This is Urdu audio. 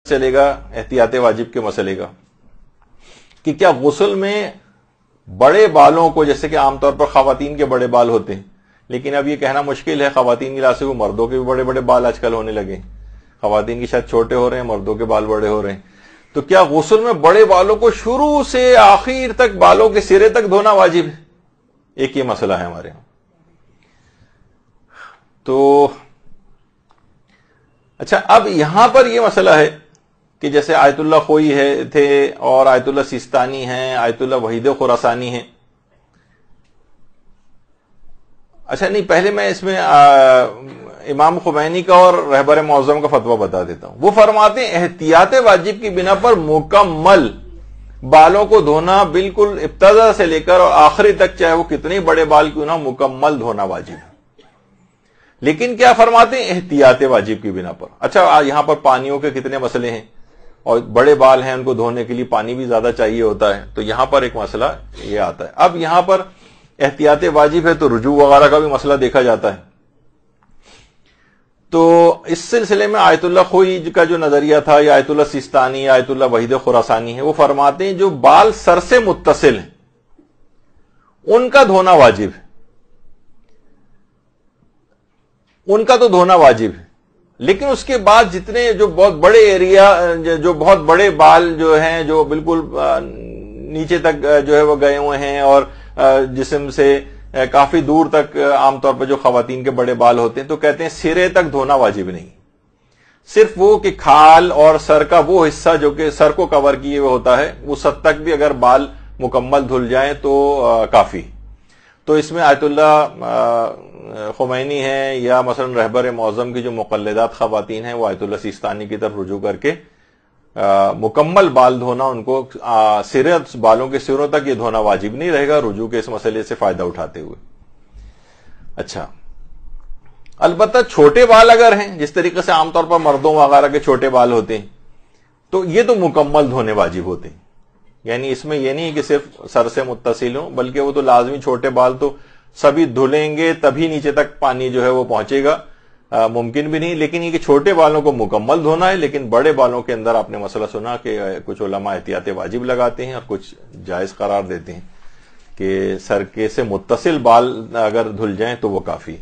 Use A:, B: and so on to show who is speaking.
A: چلے گا احتیاط واجب کے مسئلے کا کہ کیا غسل میں بڑے بالوں کو، جیسے کہ عام طور پر خواتین کے بڑے بال ہوتے ہیں، لیکن اب یہ کہنا مشکل ہے، خواتین کی لحاظ سے وہ مردوں کے بھی بڑے بڑے بال آج کل ہونے لگے، خواتین کی شاید چھوٹے ہو رہے ہیں، مردوں کے بال بڑے ہو رہے ہیں، تو کیا غسل میں بڑے بالوں کو شروع سے آخر تک بالوں کے سرے تک دھونا واجب ہے؟ ایک یہ مسئلہ ہے ہمارے یہاں۔ تو اچھا، اب یہاں پر یہ مسئلہ ہے کہ جیسے آیت اللہ خوئی تھے اور آیت اللہ سیستانی ہیں، آیت اللہ وحید خراسانی ہیں۔ اچھا نہیں، پہلے میں اس میں امام خمینی کا اور رہبر معظم کا فتویٰ بتا دیتا ہوں۔ وہ فرماتے ہیں احتیاط واجب کی بنا پر مکمل بالوں کو دھونا، بالکل ابتدا سے لے کر اور آخری تک، چاہے وہ کتنے بڑے بال کیوں نہ، مکمل دھونا واجب ہے۔ لیکن کیا فرماتے ہیں؟ احتیاط واجب کی بنا پر۔ اچھا، یہاں پر پانیوں کے کتنے مسئلے ہیں، اور بڑے بال ہیں، ان کو دھونے کے لیے پانی بھی زیادہ چاہیے ہوتا ہے، تو یہاں پر ایک مسئلہ یہ آتا ہے۔ اب یہاں پر احتیاط واجب ہے تو رجوع وغیرہ کا بھی مسئلہ دیکھا جاتا ہے۔ تو اس سلسلے میں آیت اللہ خوئی کا جو نظریہ تھا، یا آیت اللہ سیستانی یا آیت اللہ وحید خراسانی ہے، وہ فرماتے ہیں جو بال سر سے متصل ہیں ان کا دھونا واجب ہے، ان کا تو دھونا واجب ہے، لیکن اس کے بعد جتنے جو بہت بڑے ایریا، جو بہت بڑے بال جو ہیں، جو بالکل نیچے تک جو ہے وہ گئے ہوئے ہیں اور جسم سے کافی دور تک، عام طور پہ جو خواتین کے بڑے بال ہوتے ہیں، تو کہتے ہیں سرے تک دھونا واجب نہیں، صرف وہ کہ کھال اور سر کا وہ حصہ جو کہ سر کو کور کیے ہوئے ہوتا ہے، اس حد تک بھی اگر بال مکمل دھل جائیں تو کافی۔ تو اس میں آیت اللہ خمینی ہیں، یا مثلا رہبر معظم کی جو مقلدات خواتین ہیں، وہ آیت اللہ سیستانی کی طرف رجوع کر کے مکمل بال دھونا، ان کو بالوں کے سروں تک یہ دھونا واجب نہیں رہے گا، رجوع کے اس مسئلے سے فائدہ اٹھاتے ہوئے۔ اچھا، البتہ چھوٹے بال اگر ہیں، جس طریقے سے عام طور پر مردوں وغیرہ کے چھوٹے بال ہوتے ہیں، تو یہ تو مکمل دھونے واجب ہوتے ہیں، یعنی اس میں یہ نہیں کہ صرف سر سے متصل ہوں، بلکہ وہ تو لازمی چھوٹے بال تو سبھی دھلیں گے تبھی نیچے تک پانی جو ہے وہ پہنچے گا، ممکن بھی نہیں۔ لیکن یہ کہ چھوٹے بالوں کو مکمل دھونا ہے، لیکن بڑے بالوں کے اندر آپ نے مسئلہ سنا کہ کچھ علماء احتیاط واجب لگاتے ہیں اور کچھ جائز قرار دیتے ہیں کہ سر کے سے متصل بال اگر دھل جائیں تو وہ کافی۔